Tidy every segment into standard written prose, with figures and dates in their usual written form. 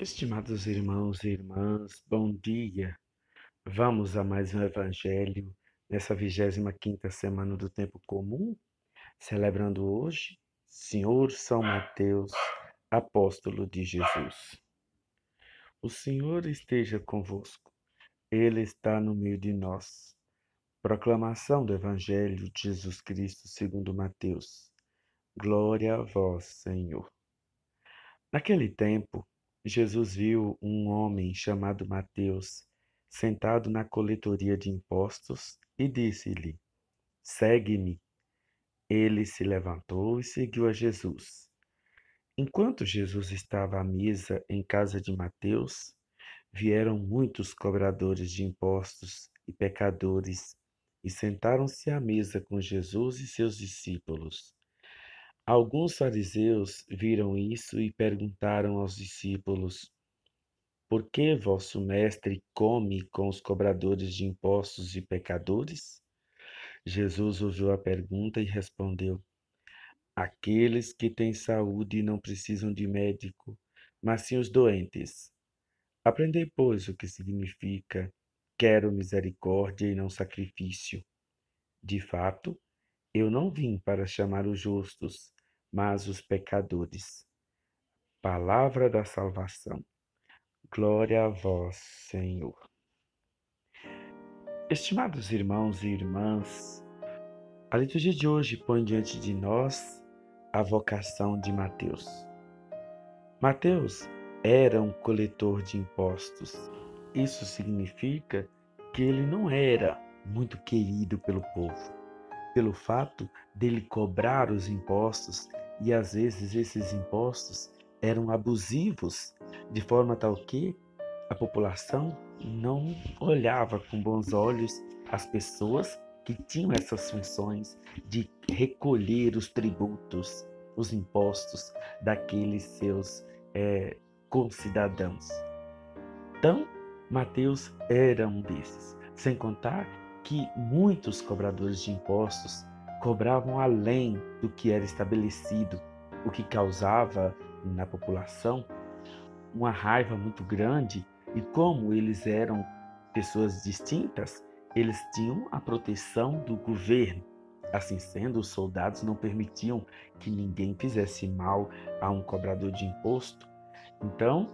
Estimados irmãos e irmãs, bom dia. Vamos a mais um evangelho nessa 25ª semana do tempo comum, celebrando hoje Senhor São Mateus, apóstolo de Jesus. O Senhor esteja convosco. Ele está no meio de nós. Proclamação do Evangelho de Jesus Cristo segundo Mateus. Glória a vós, Senhor. Naquele tempo, Jesus viu um homem chamado Mateus sentado na coletoria de impostos e disse-lhe: Segue-me. Ele se levantou e seguiu a Jesus. Enquanto Jesus estava à mesa em casa de Mateus, vieram muitos cobradores de impostos e pecadores e sentaram-se à mesa com Jesus e seus discípulos. Alguns fariseus viram isso e perguntaram aos discípulos: Por que vosso mestre come com os cobradores de impostos e pecadores? Jesus ouviu a pergunta e respondeu: Aqueles que têm saúde não precisam de médico, mas sim os doentes. Aprendei, pois, o que significa: quero misericórdia e não sacrifício. De fato, eu não vim para chamar os justos, mas os pecadores. Palavra da salvação. Glória a vós, Senhor. Estimados irmãos e irmãs, a liturgia de hoje põe diante de nós a vocação de Mateus. Mateus era um coletor de impostos. Isso significa que ele não era muito querido pelo povo, pelo fato dele cobrar os impostos e às vezes esses impostos eram abusivos, de forma tal que a população não olhava com bons olhos as pessoas que tinham essas funções de recolher os tributos, os impostos daqueles seus concidadãos. Então, Mateus era um desses, sem contar que muitos cobradores de impostos cobravam além do que era estabelecido, o que causava na população uma raiva muito grande, e como eles eram pessoas distintas, eles tinham a proteção do governo. Assim sendo, os soldados não permitiam que ninguém fizesse mal a um cobrador de imposto. Então,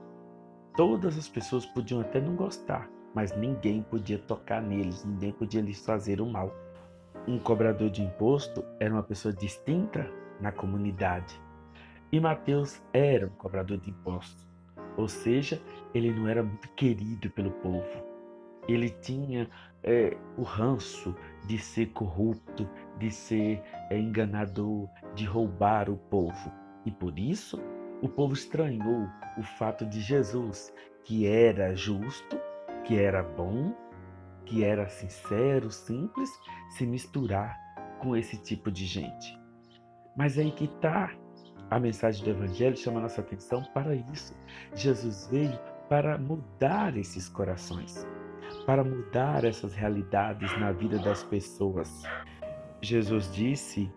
todas as pessoas podiam até não gostar, mas ninguém podia tocar neles, ninguém podia lhes fazer o mal. Um cobrador de imposto era uma pessoa distinta na comunidade. E Mateus era um cobrador de impostos, ou seja, ele não era muito querido pelo povo. Ele tinha o ranço de ser corrupto, de ser enganador, de roubar o povo. E por isso, o povo estranhou o fato de Jesus, que era justo, que era bom, que era sincero, simples, se misturar com esse tipo de gente. Mas aí que está. A mensagem do Evangelho chama nossa atenção para isso. Jesus veio para mudar esses corações, para mudar essas realidades na vida das pessoas. Jesus disse: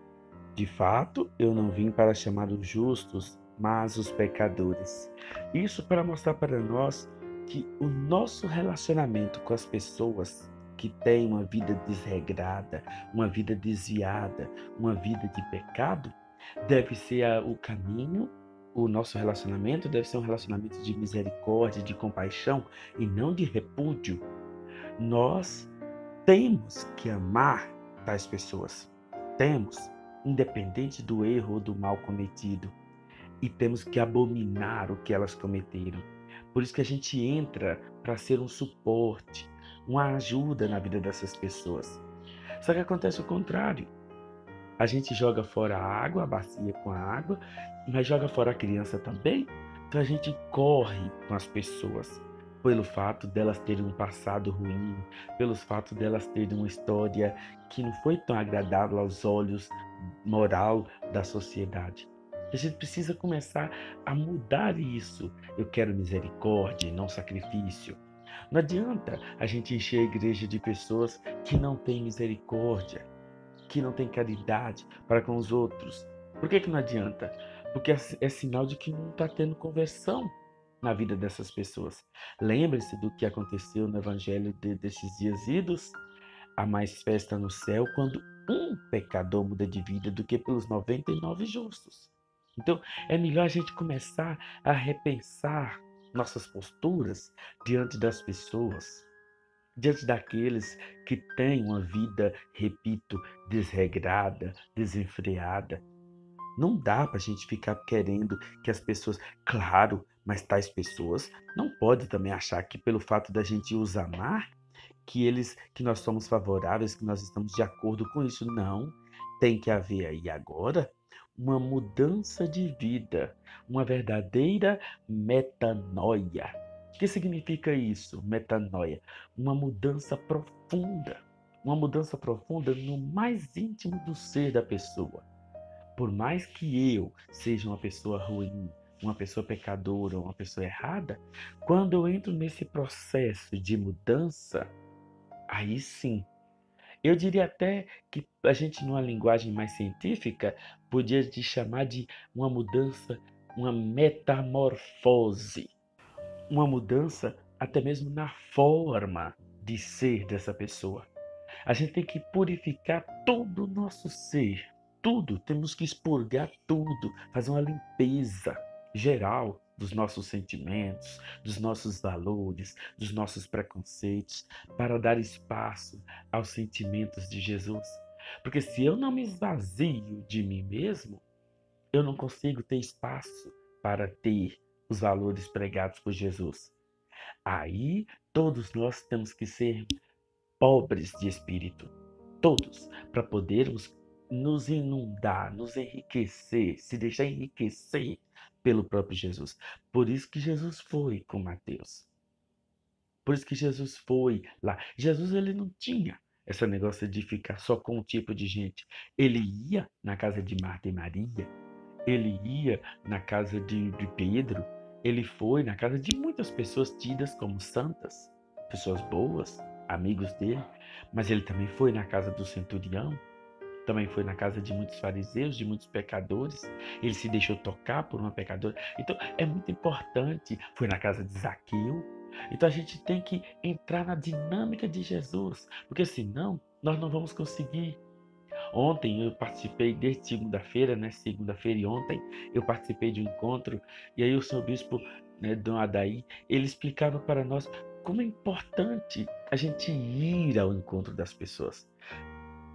De fato, eu não vim para chamar os justos, mas os pecadores. Isso para mostrar para nós que o nosso relacionamento com as pessoas que têm uma vida desregrada, uma vida desviada, uma vida de pecado, deve ser o caminho. O nosso relacionamento deve ser um relacionamento de misericórdia, de compaixão e não de repúdio. Nós temos que amar tais pessoas. Temos, independente do erro ou do mal cometido. E temos que abominar o que elas cometeram. Por isso que a gente entra para ser um suporte, uma ajuda na vida dessas pessoas. Só que acontece o contrário. A gente joga fora a água, a bacia com a água, mas joga fora a criança também. Então a gente corre com as pessoas pelo fato delas terem um passado ruim, pelo fato delas terem uma história que não foi tão agradável aos olhos moral da sociedade. A gente precisa começar a mudar isso. Eu quero misericórdia e não sacrifício. Não adianta a gente encher a igreja de pessoas que não têm misericórdia, que não tem caridade para com os outros. Por que não adianta? Porque é sinal de que não está tendo conversão. na vida dessas pessoas. Lembre-se do que aconteceu no evangelho desses dias idos. Há mais festa no céu quando um pecador muda de vida do que pelos 99 justos. Então, é melhor a gente começar a repensar nossas posturas diante das pessoas, diante daqueles que têm uma vida, repito, desregrada, desenfreada. Não dá para a gente ficar querendo que as pessoas, claro, mas tais pessoas não podem também achar que pelo fato da gente os amar, que nós somos favoráveis, que nós estamos de acordo com isso. Não, tem que haver aí agora uma mudança de vida, uma verdadeira metanoia. O que significa isso, metanoia? Uma mudança profunda no mais íntimo do ser da pessoa. Por mais que eu seja uma pessoa ruim, uma pessoa pecadora, uma pessoa errada, quando eu entro nesse processo de mudança, aí sim, eu diria até que a gente, numa linguagem mais científica, podia te chamar de uma mudança, uma metamorfose, uma mudança até mesmo na forma de ser dessa pessoa. A gente tem que purificar todo o nosso ser, tudo, temos que expurgar tudo, fazer uma limpeza geral dos nossos sentimentos, dos nossos valores, dos nossos preconceitos, para dar espaço aos sentimentos de Jesus. Porque se eu não me esvazio de mim mesmo, eu não consigo ter espaço para ter os valores pregados por Jesus. Aí todos nós temos que ser pobres de espírito, todos, para podermos nos inundar, nos enriquecer, se deixar enriquecer pelo próprio Jesus. Por isso que Jesus foi com Mateus. Por isso que Jesus foi lá. Jesus, ele não tinha esse negócio de ficar só com um tipo de gente. Ele ia na casa de Marta e Maria, ele ia na casa de Pedro, ele foi na casa de muitas pessoas tidas como santas, pessoas boas, amigos dele, mas ele também foi na casa do centurião, também foi na casa de muitos fariseus, de muitos pecadores. Ele se deixou tocar por uma pecadora. Então, é muito importante. Foi na casa de Zaqueu. Então, a gente tem que entrar na dinâmica de Jesus, porque senão nós não vamos conseguir. Ontem eu participei, desde segunda-feira, né? Segunda-feira e ontem, eu participei de um encontro. E aí o senhor bispo, né, Dom Adaí, ele explicava para nós como é importante a gente ir ao encontro das pessoas.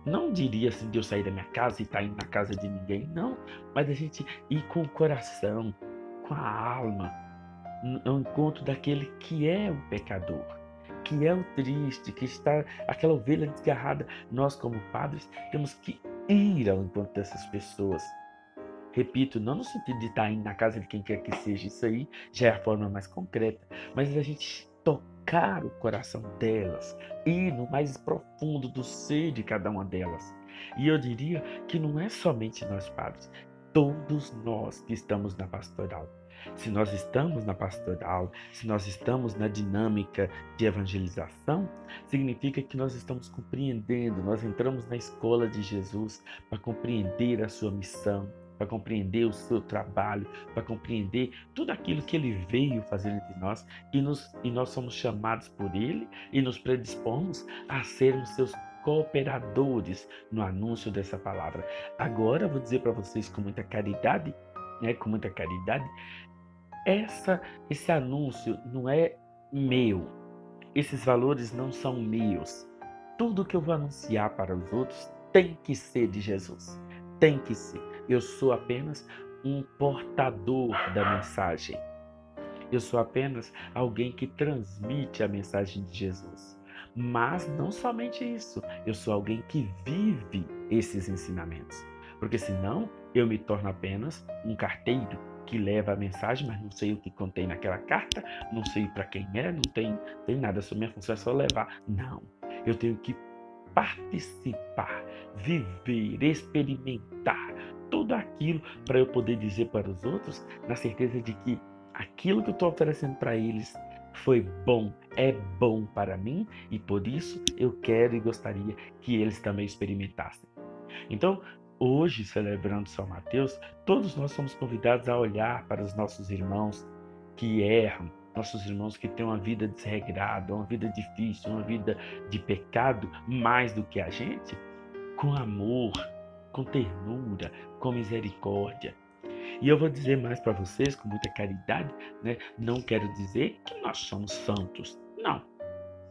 Não diria assim de eu sair da minha casa e estar indo na casa de ninguém, não. Mas a gente ir com o coração, com a alma, ao encontro daquele que é o pecador, que é o triste, que está aquela ovelha desgarrada. Nós, como padres, temos que ir ao encontro dessas pessoas. Repito, não no sentido de estar indo na casa de quem quer que seja, isso aí já é a forma mais concreta, mas a gente tocar o coração delas, ir no mais profundo do ser de cada uma delas. E eu diria que não é somente nós padres, todos nós que estamos na pastoral. Se nós estamos na pastoral, se nós estamos na dinâmica de evangelização, significa que nós estamos compreendendo, nós entramos na escola de Jesus para compreender a sua missão, para compreender o seu trabalho, para compreender tudo aquilo que ele veio fazer entre nós e nós somos chamados por ele e nos predispomos a sermos seus cooperadores no anúncio dessa palavra. Agora eu vou dizer para vocês com muita caridade, esse anúncio não é meu, esses valores não são meus. Tudo que eu vou anunciar para os outros tem que ser de Jesus, tem que ser. Eu sou apenas um portador da mensagem. Eu sou apenas alguém que transmite a mensagem de Jesus. Mas não somente isso, eu sou alguém que vive esses ensinamentos. Porque senão eu me torno apenas um carteiro que leva a mensagem, mas não sei o que contém naquela carta, não sei para quem é, não tem nada, a minha função é só levar. Não, eu tenho que participar, viver, experimentar tudo aquilo para eu poder dizer para os outros, na certeza de que aquilo que eu estou oferecendo para eles foi bom, é bom para mim e por isso eu quero e gostaria que eles também experimentassem. Então, hoje, celebrando São Mateus, todos nós somos convidados a olhar para os nossos irmãos que erram, nossos irmãos que têm uma vida desregrada, uma vida difícil, uma vida de pecado, mais do que a gente, com amor, com ternura, com misericórdia. E eu vou dizer mais para vocês, com muita caridade, né? Não quero dizer que nós somos santos, não.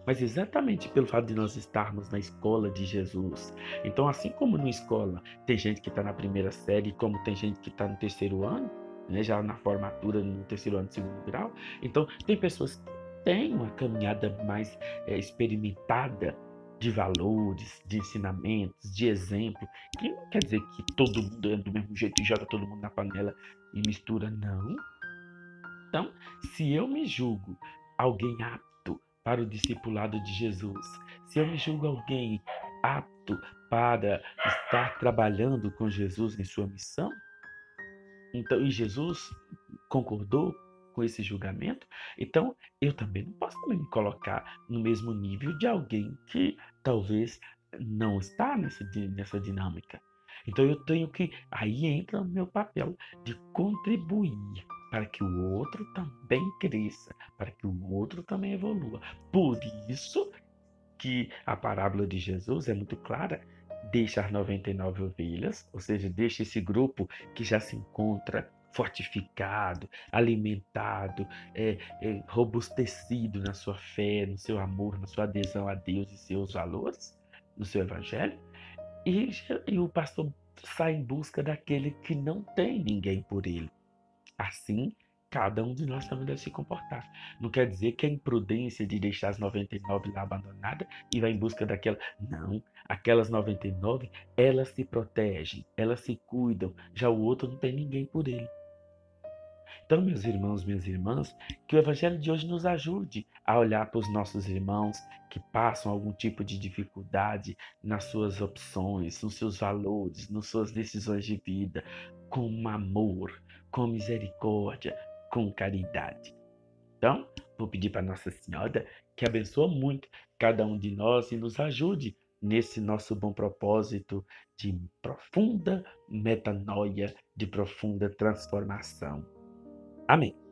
Mas exatamente pelo fato de nós estarmos na escola de Jesus. Então, assim como na escola tem gente que está na primeira série, como tem gente que está no terceiro ano, né, já na formatura, no terceiro ano, segundo grau. Então, tem pessoas que têm uma caminhada mais experimentada de valores, de ensinamentos, de exemplo, que não quer dizer que todo mundo é do mesmo jeito e joga todo mundo na panela e mistura, não. Então, se eu me julgo alguém apto para o discipulado de Jesus, se eu me julgo alguém apto para estar trabalhando com Jesus em sua missão, então, e Jesus concordou com esse julgamento, então eu também não posso também me colocar no mesmo nível de alguém que talvez não está nessa dinâmica. Então eu tenho que, aí entra o meu papel de contribuir para que o outro também cresça, para que o outro também evolua. Por isso que a parábola de Jesus é muito clara, deixa as 99 ovelhas, ou seja, deixa esse grupo que já se encontra fortificado, alimentado, robustecido na sua fé, no seu amor, na sua adesão a Deus e seus valores, no seu evangelho, e o pastor sai em busca daquele que não tem ninguém por ele. Assim, cada um de nós também deve se comportar. Não quer dizer que é imprudência de deixar as 99 lá abandonadas e vai em busca daquela. Não, aquelas 99, elas se protegem, elas se cuidam. Já o outro não tem ninguém por ele. Então, meus irmãos, minhas irmãs, que o Evangelho de hoje nos ajude a olhar para os nossos irmãos que passam algum tipo de dificuldade nas suas opções, nos seus valores, nas suas decisões de vida, com amor, com misericórdia, com caridade. Então, vou pedir para Nossa Senhora que abençoe muito cada um de nós e nos ajude nesse nosso bom propósito de profunda metanoia, de profunda transformação. Amém.